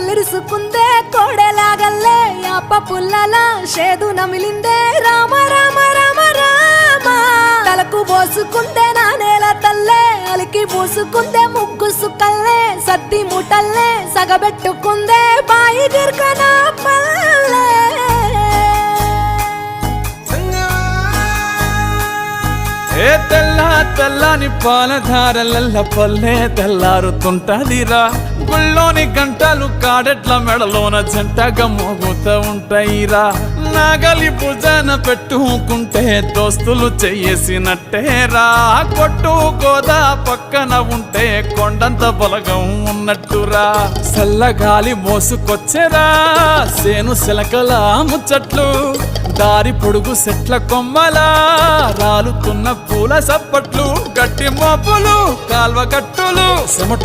కళ్ళిరుసుకుందే కోడెలాగల్లే యాప పుల్లల షేదు నమిలిందే రామ రామ రామ రామ తలకు పోసుకుందే నా నేల తల్లే అలికి పూసుకుందే ముగ్గు సుక్కల్లే సత్తి ముటల్లే సగబెట్టుకుందే బాయి గిర్కన పల్లె ఏ తెల్ల తెల్లని పాలధారలల్ల పల్లె తెల్లారుతుంటదిరా గుళ్ళోని గంటలు కాడెట్ల మెడలోన జంటగా మోగుతూ ఉంటాయిరా నాగలి భుజాన పెట్టుకుంటే దోస్తులు చెయ్యేసినట్టేరా కొట్టు గోదా పక్కన ఉంటే కొండంత బలగం ఉన్నట్టురా చల్లగాలి మోసుకొచ్చెరా సేను శిలకల ముచ్చట్లు దారి పొడుగు సెట్ల కొమ్మలా రాలుతున్న పూల సప్పట్లు గట్టి మోపులు కాల్వ కట్టులు చెమట